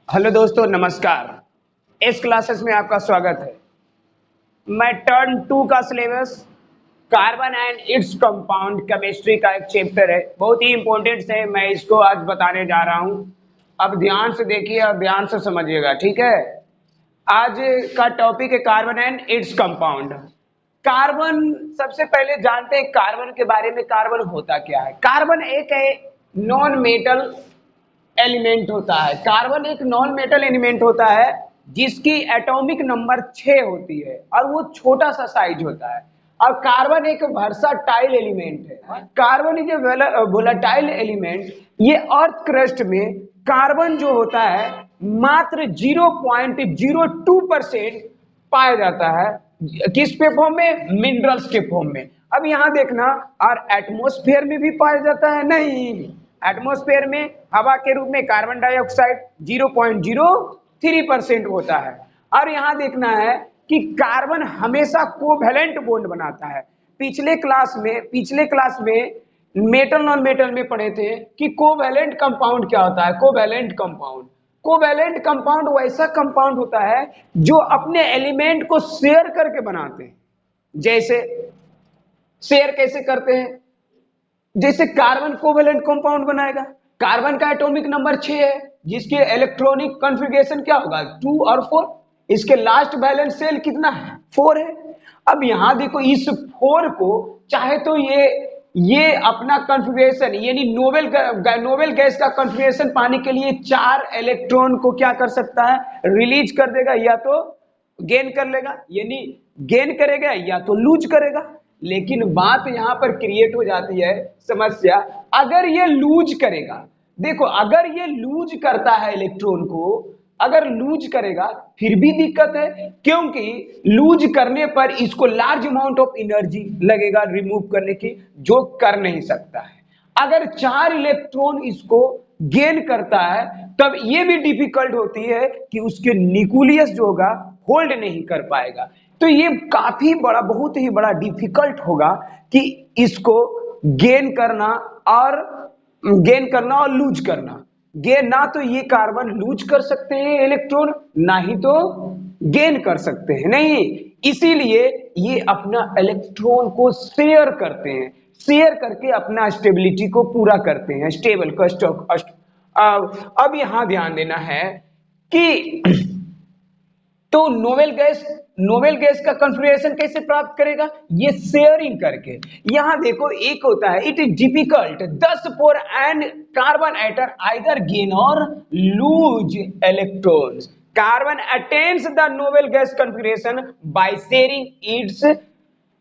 Hello दोस्तों, नमस्कार। इस क्लासेस में आपका स्वागत है। मैं टर्न 2 का syllabus carbon and its compound chemistry का एक चैप्टर है, बहुत ही इंपॉर्टेंट है। मैं इसको आज बताने जा रहा हूं। अब ध्यान से देखिए और ध्यान से समझिएगा, ठीक है। आज का टॉपिक है carbon and its compound. Carbon, सबसे पहले जानते हैं कार्बन के बारे में। कार्बन होता क्या है? कार्बन एक है नॉन मेटल एलिमेंट होता है। कार्बन एक नॉन मेटल एलिमेंट होता है जिसकी एटॉमिक नंबर 6 होती है और वो छोटा सा साइज होता है। और कार्बन एक वर्साटाइल एलिमेंट है। Carbon is a volatile element. ये अर्थ क्रस्ट में कार्बन जो होता है मात्र 0.02% पाया जाता है। किस पे फॉर्म में? मिनरल्स के फॉर्म में। अब यहां देखना, और एटमॉस्फेयर में भी पाया जाता है? नहीं। एटमॉस्फेयर में हवा के रूप में कार्बन डाइऑक्साइड 0.03% होता है। और यहां देखना है कि कार्बन हमेशा कोवैलेंट बॉन्ड बनाता है। पिछले क्लास में मेटल नॉन मेटल में पढ़े थे कि कोवैलेंट कंपाउंड क्या होता है। कोवैलेंट कंपाउंड वैसा कंपाउंड होता है जो अपने एलिमेंट को शेयर करके बनाते हैं। जैसे शेयर कैसे करते हैं? जैसे कार्बन कोवेलेंट कंपाउंड बनाएगा। कार्बन का एटॉमिक नंबर 6 है जिसके इलेक्ट्रॉनिक कॉन्फ़िगरेशन क्या होगा? 2 और 4। इसके लास्ट बैलेंस शेल कितना है? 4 है। अब यहां देखो, इस 4 को चाहे तो ये अपना कॉन्फ़िगरेशन यानी नोबेल गैस का कॉन्फ़िगरेशन पाने के लिए 4 इलेक्ट्रॉन को क्या कर सकता है? रिलीज कर देगा, या तो गेन कर लेगा, यानी गेन करेगा या तो लूज करेगा। लेकिन बात यहां पर क्रिएट हो जाती है समस्या, अगर ये लूज करेगा। देखो, अगर ये लूज करता है इलेक्ट्रॉन को, अगर लूज करेगा फिर भी दिक्कत है, क्योंकि लूज करने पर इसको लार्ज अमाउंट ऑफ एनर्जी लगेगा रिमूव करने की, जो कर नहीं सकता है। अगर 4 इलेक्ट्रॉन इसको गेन करता है तब ये भी डिफिकल्ट होती है कि उसके न्यूक्लियस जो होगा होल्ड नहीं कर पाएगा। तो ये काफी बड़ा, बहुत ही बड़ा डिफिकल्ट होगा कि इसको गेन करना और लूज करना। गेन ना तो ये कार्बन लूज कर सकते हैं इलेक्ट्रॉन, ना ही तो गेन कर सकते हैं। नहीं, इसीलिए ये अपना इलेक्ट्रॉन को शेयर करते हैं। शेयर करके अपना स्टेबिलिटी को पूरा करते हैं, स्टेबल का स्टॉक। अब यहां ध्यान देना है कि तो नोबेल गैस का कॉन्फ़िगरेशन कैसे प्राप्त करेगा? ये शेयरिंग करके। यहां देखो, एक होता है it is difficult thus for an carbon atom either gain or lose electrons. Carbon attains the noble gas configuration by sharing its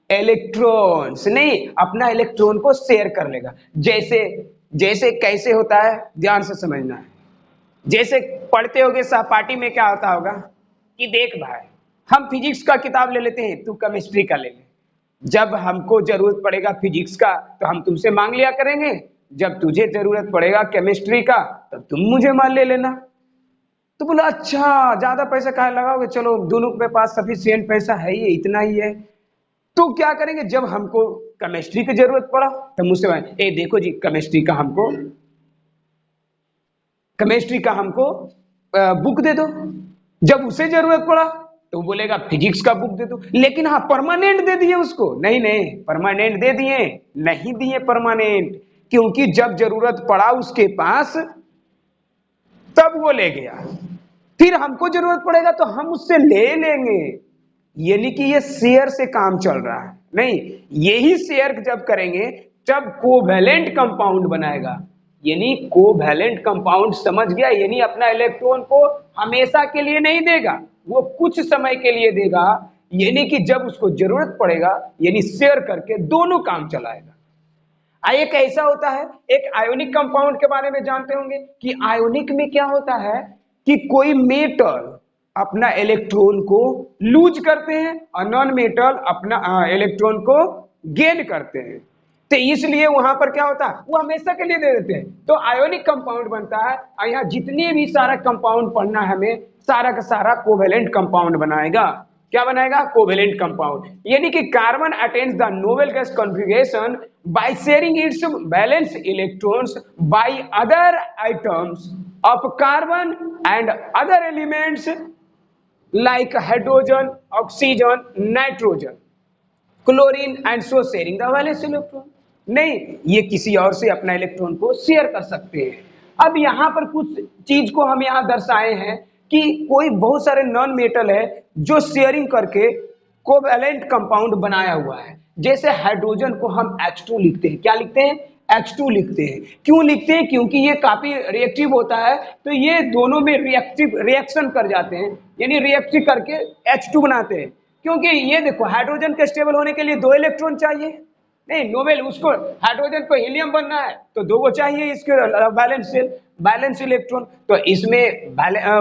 electrons. नहीं, अपना इलेक्ट्रॉन को शेयर कर लेगा। जैसे जैसे कैसे होता है, ध्यान से समझना है। जैसे पढ़ते होगे सहपाठी में, क्या होता होगा कि देख भाई, हम फिजिक्स का किताब ले लेते हैं, तू केमिस्ट्री का ले ले। जब हमको जरूरत पड़ेगा फिजिक्स का तो हम तुमसे मांग लिया करेंगे, जब तुझे जरूरत पड़ेगा केमिस्ट्री का तब तुम मुझे मान ले लेना। तो बोला अच्छा, ज्यादा पैसा काहे लगाओगे, चलो दोनों के पास सफिशिएंट पैसा है, ही इतना ही है। तो क्या करेंगे, जब हमको केमिस्ट्री की जरूरत पड़ा तो मुझसे ए देखो जी, केमिस्ट्री का हमको बुक दे दो। जब उसे जरूरत पड़ा तो बोलेगा फिजिक्स का बुक दे दो। लेकिन हाँ, परमानेंट दे दिए उसको? नहीं नहीं, परमानेंट दे दिए नहीं दिए परमानेंट, क्योंकि जब जरूरत पड़ा उसके पास तब वो ले गया। फिर हमको जरूरत पड़ेगा तो हम उससे ले लेंगे। यानी कि ये शेयर से काम चल रहा है। नहीं, यही शेयर जब करेंगे तब कोवैलेंट कंपाउंड बनाएगा। यानी कोवैलेंट कंपाउंड, समझ गया? यानी अपना इलेक्ट्रॉन को हमेशा के लिए नहीं देगा, वो कुछ समय के लिए देगा। यानी कि जब उसको जरूरत पड़ेगा, यानी शेयर करके दोनों काम चलाएगा। एक ऐसा होता है, एक आयोनिक कंपाउंड के बारे में जानते होंगे कि आयोनिक में क्या होता है कि कोई मेटल अपना इलेक्ट्रॉन को लूज करते हैं और नॉन मेटल अपना इलेक्ट्रॉन को गेन करते हैं। तो इसलिए वहां पर क्या होता है, वो हमेशा के लिए दे देते हैं। तो आयोनिक कंपाउंड बनता है। और यहाँ जितने भी सारा कंपाउंड पढ़ना है हमें, सारा का सारा कोवेलेंट कंपाउंड बनाएगा। क्या बनाएगा? Covalent compound. यानी कि carbon attains the noble gas configuration by sharing it's valence electrons by other items of carbon and other elements like hydrogen, oxygen, nitrogen, chlorine and so sharing the valence electron. नहीं, ये किसी और से अपना electron को share कर सकते हैं। अब यहां पर कुछ चीज को हम यहां दर्शाए हैं कि कोई बहुत सारे नॉन मेटल है जो शेयरिंग करके कोवैलेंट कंपाउंड बनाया हुआ है। जैसे हाइड्रोजन को हम H2 लिखते हैं, क्या लिखते हैं? H2 लिखते हैं। क्यों लिखते हैं? क्योंकि ये काफी रिएक्टिव होता है, तो ये दोनों में रिएक्शन कर जाते हैं, यानी रिएक्ट करके H2 बनाते हैं। क्योंकि ये देखो, हाइड्रोजन के स्टेबल होने के लिए 2 इलेक्ट्रॉन चाहिए। नहीं, नोबेल उसको हाइड्रोजन को हीलियम बनना है तो 2 चाहिए इसके बैलेंस इलेक्ट्रॉन। तो इसमें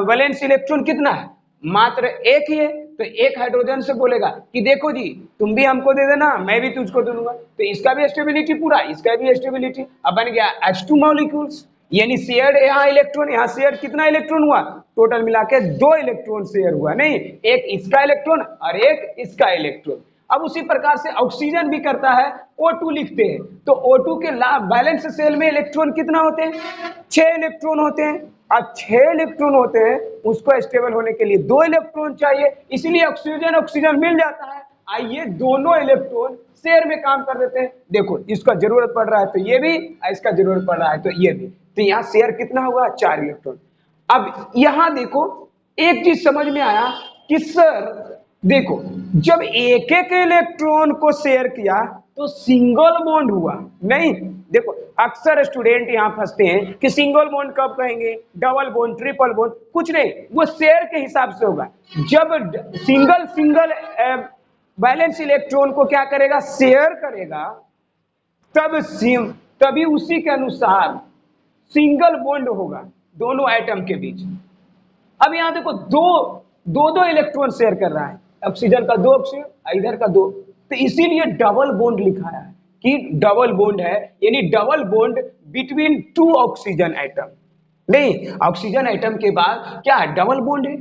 वैलेंस इलेक्ट्रॉन कितना है? मात्र एक ही है। तो एक हाइड्रोजन से बोलेगा कि देखो जी, तुम भी हमको दे देना, मैं भी तुझको दे दूंगा, तो इसका भी स्टेबिलिटी पूरा, इसका भी स्टेबिलिटी। अब बन गया H2 मॉलिक्यूल्स, यानी शेयर्ड यहाँ इलेक्ट्रॉन, यहाँ शेयर कितना इलेक्ट्रॉन हुआ? टोटल मिला के 2 इलेक्ट्रॉन शेयर हुआ। नहीं, एक इसका इलेक्ट्रॉन और एक इसका इलेक्ट्रॉन। अब उसी प्रकार से ऑक्सीजन भी करता है, O2 लिखते हैं, तो O2 के बैलेंस सेल में इलेक्ट्रॉन कितना होते हैं? 6 इलेक्ट्रॉन होते हैं। अब 6 इलेक्ट्रॉन होते हैं, उसको स्टेबल होने के लिए 2 इलेक्ट्रॉन चाहिए, इसलिए ऑक्सीजन मिल जाता है। आइए दोनों इलेक्ट्रॉन शेयर में काम कर देते हैं। देखो, इसका जरूरत पड़ रहा है तो ये भी, इसका जरूरत पड़ रहा है तो ये भी, तो यहाँ शेयर कितना होगा? 4 इलेक्ट्रॉन। अब यहां देखो, एक चीज समझ में आया कि सर देखो, जब एक एक इलेक्ट्रॉन को शेयर किया तो सिंगल बॉन्ड हुआ। नहीं, देखो अक्सर स्टूडेंट यहां फंसते हैं कि सिंगल बॉन्ड कब कहेंगे, डबल बॉन्ड, ट्रिपल बॉन्ड, कुछ नहीं, वो शेयर के हिसाब से होगा। जब सिंगल बैलेंस इलेक्ट्रॉन को क्या करेगा? शेयर करेगा, तभी उसी के अनुसार सिंगल बॉन्ड होगा दोनों एटम के बीच। अब यहां देखो, दो इलेक्ट्रॉन शेयर कर रहा है, ऑक्सीजन का 2 ऑक्सीजन, इधर का 2, तो इसीलिए डबल बॉन्ड लिखा है कि डबल बॉन्ड है, यानी double bond between 2 oxygen atom. नहीं, ऑक्सीजन एटम के बाद क्या है? डबल बॉन्ड है।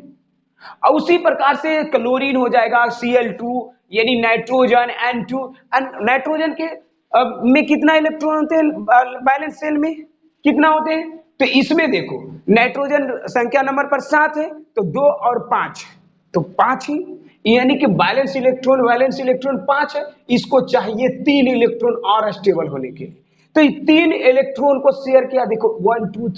और उसी प्रकार से क्लोरीन हो जाएगा Cl2, यानी नाइट्रोजन N2। नाइट्रोजन के में कितना इलेक्ट्रॉन होते हैं? बैलेंस सेल में कितना होते हैं? तो इसमें देखो, नाइट्रोजन संख्या नंबर पर 7 है, तो 2 और 5, तो 5 ही, यानी कि वैलेंस इलेक्ट्रॉन 5 है। इसको चाहिए 3 इलेक्ट्रॉन और स्टेबल होने के लिए, तो 3 इलेक्ट्रॉन को शेयर किया। देखो 1 2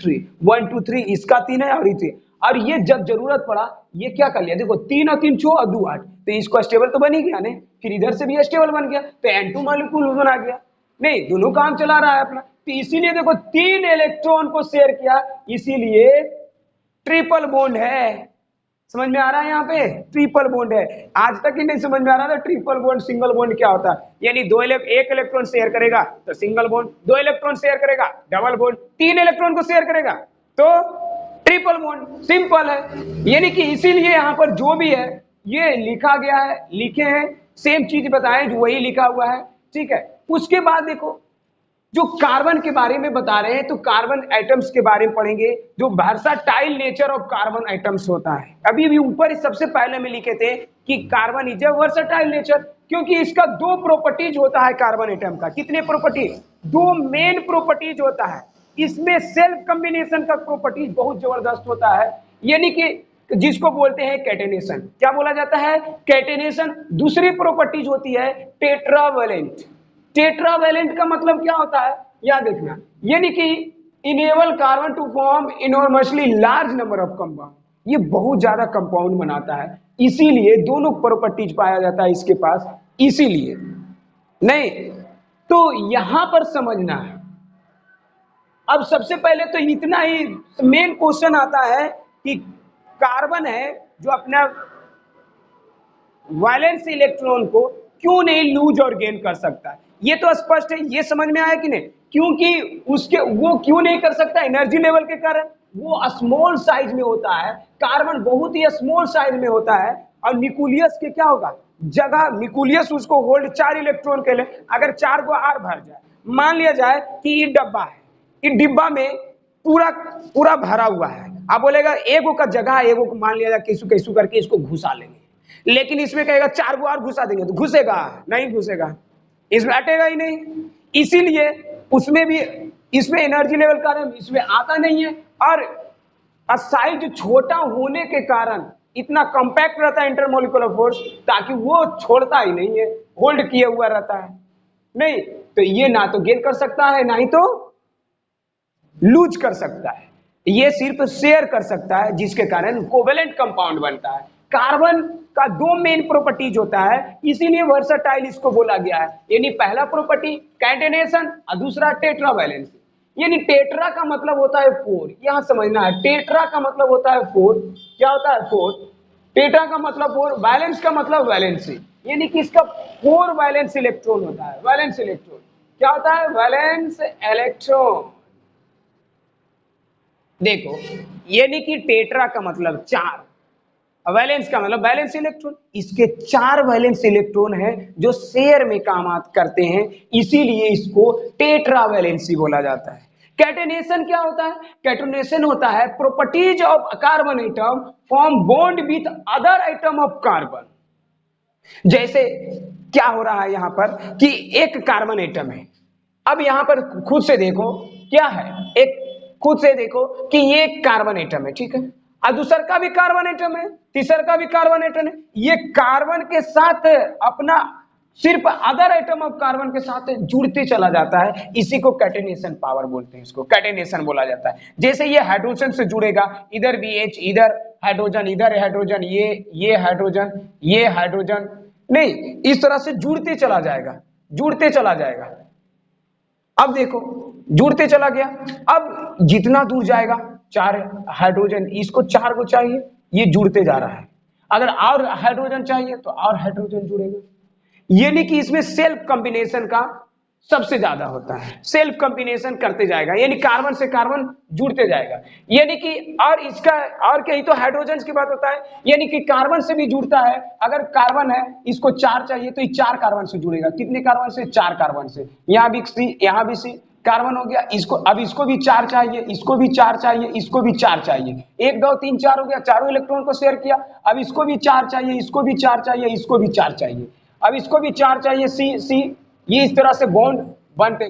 3 इसका 3 है और ये, और ये जब जरूरत पड़ा ये क्या कर लिया? देखो 3 और 3 6 और 2 8, तो इसको स्टेबल तो बन ही गया ने, फिर इधर से भी स्टेबल बन गया, तो N2 मॉलिक्यूल बना गया। नहीं, दोनों काम चला रहा है अपना, तो इसीलिए देखो 3 इलेक्ट्रॉन को शेयर किया, इसीलिए ट्रिपल बॉन्ड है। समझ में आ रहा है? यहाँ पे ट्रिपल बॉन्ड है। आज तक ही नहीं समझ में आ रहा था ट्रिपल बॉन्ड सिंगल बॉन्ड क्या होता है। यानी एक इलेक्ट्रॉन शेयर करेगा तो सिंगल बॉन्ड, 2 इलेक्ट्रॉन शेयर करेगा डबल बॉन्ड, 3 इलेक्ट्रॉन को शेयर करेगा तो ट्रिपल बॉन्ड। सिंपल है। यानी कि इसीलिए यहाँ पर जो भी है ये लिखा गया है, लिखे हैं, सेम चीज बताएं जो वही लिखा हुआ है, ठीक है। उसके बाद देखो, जो कार्बन के बारे में बता रहे हैं, तो कार्बन एटम्स के बारे में पढ़ेंगे, जो versatile nature of carbon atoms होता है। अभी भी ऊपर सबसे पहले में लिखे थे कि carbon is a versatile nature, क्योंकि इसका 2 प्रॉपर्टीज होता है कार्बन एटम का। कितने प्रॉपर्टीज? 2 मेन प्रॉपर्टीज होता है। इसमें सेल्फ कॉम्बिनेशन का प्रॉपर्टीज बहुत जबरदस्त होता है, यानी कि जिसको बोलते हैं कैटेनेशन। क्या बोला जाता है? कैटेनेशन। दूसरी प्रॉपर्टीज होती है टेट्रावैलेंट। टेट्रावैलेंट का मतलब क्या होता है? याद देखना, यानी कि enable carbon to form enormously large number of compound. ये बहुत ज्यादा कंपाउंड बनाता है, इसीलिए दोनों प्रॉपर्टीज पाया जाता है इसके पास, इसीलिए। नहीं तो यहां पर समझना है। अब सबसे पहले तो इतना ही मेन क्वेश्चन आता है कि कार्बन है जो अपना वैलेंस इलेक्ट्रॉन को क्यों नहीं लूज और गेन कर सकता है। ये तो स्पष्ट है, ये समझ में आया कि नहीं? क्योंकि वो क्यों नहीं कर सकता? एनर्जी लेवल के कारण। वो स्मॉल साइज में होता है, कार्बन बहुत ही स्मॉल साइज में होता है, और न्यूक्लियस के क्या होगा? जगह, न्यूक्लियस उसको होल्ड 4 इलेक्ट्रॉन के लिए, अगर 4 को आर भर जाए, मान लिया जाए कि ये डब्बा है, इस डिब्बा में पूरा भरा हुआ है, आप बोलेगा एगो का जगह, एगो को मान लिया जाए कैसू कैसू करके इसको घुसा लेंगे, लेकिन इसमें कहेगा 4 को और घुसा देंगे तो घुसेगा नहीं, घुसेगा, इसमें अटेगा ही नहीं। इसीलिए उसमें भी, इसमें एनर्जी लेवल का इसमें आता नहीं है, और साइज छोटा होने के कारण इतना कॉम्पैक्ट रहता है इंटरमोलिकुलर फोर्स, ताकि वो छोड़ता ही नहीं है, होल्ड किया हुआ रहता है। नहीं तो ये ना तो गेन कर सकता है ना ही तो लूज कर सकता है, ये सिर्फ शेयर कर सकता है, जिसके कारण कोवेलेंट कंपाउंड बनता है। कार्बन का दो मेन प्रॉपर्टीज होता है, इसीलिए वर्सटाइल इसको बोला गया है। यानी पहला प्रॉपर्टी कैटेनेशन और दूसरा टेट्रावैलेंसी। यानी टेट्रा का मतलब होता है 4, यहां समझना है, टेट्रा का मतलब होता है 4। क्या होता है 4? टेट्रा का मतलब 4, वैलेंस का मतलब वैलेंसी, यानी कि इसका 4 वैलेंस इलेक्ट्रॉन होता है। वैलेंस इलेक्ट्रॉन क्या होता है? Valence electron. देखो, यानी कि टेट्रा का मतलब 4, वैलेंस का मतलब वैलेंस इलेक्ट्रॉन, इसके 4 वैलेंस इलेक्ट्रॉन है जो शेयर में काम करते हैं, इसीलिए इसको टेट्रा वैलेंसी बोला जाता है। कैटेनेशन क्या होता है? कैटेनेशन होता है properties of carbon atom form bond with other atom of carbon. जैसे क्या हो रहा है यहां पर कि एक कार्बन एटम है, अब यहां पर खुद से देखो क्या है, एक खुद से देखो कि ये कार्बन एटम है, ठीक है, और दूसरा का भी कार्बन एटम है, तीसरा का भी कार्बन एटम है, ये कार्बन के साथ अपना सिर्फ अदर एटम ऑफ कार्बन के साथ जुड़ते चला जाता है, इसी को कैटेनेशन पावर बोलते हैं, इसको कैटेनेशन बोला जाता है। जैसे ये हाइड्रोजन से जुड़ेगा, इधर BH, इधर हाइड्रोजन, इधर हाइड्रोजन, ये हाइड्रोजन, ये हाइड्रोजन, नहीं, इस तरह से जुड़ते चला जाएगा, जुड़ते चला जाएगा। अब देखो जुड़ते चला गया, अब जितना दूर जाएगा 4 हाइड्रोजन, इसको 4 को चाहिए, ये जुड़ते जा रहा है, अगर और हाइड्रोजन चाहिए तो और हाइड्रोजन जुड़ेगा। यानी कि इसमें सेल्फ कॉम्बिनेशन का सबसे ज्यादा होता है, सेल्फ कॉम्बिनेशन करते जाएगा, यानी कार्बन से कार्बन जुड़ते जाएगा। यानी कि और इसका और कहीं तो हाइड्रोजन की बात होता है, यानी कि कार्बन से भी जुड़ता है, अगर कार्बन है इसको 4 चाहिए तो ये 4 कार्बन से जुड़ेगा, कितने कार्बन से? 4 कार्बन से। यहाँ भी C, यहाँ भी C कार्बन हो गया, इसको अब इसको भी 4 चाहिए, इसको भी 4 चाहिए, इसको भी 4 चाहिए, 1 2 3 4 हो गया, चारों इलेक्ट्रॉन को शेयर किया। अब इसको भी 4 चाहिए, इसको भी 4 चाहिए, इसको भी 4 चाहिए, अब इसको भी 4 चाहिए, C, ये इस तरह से बॉन्ड बनते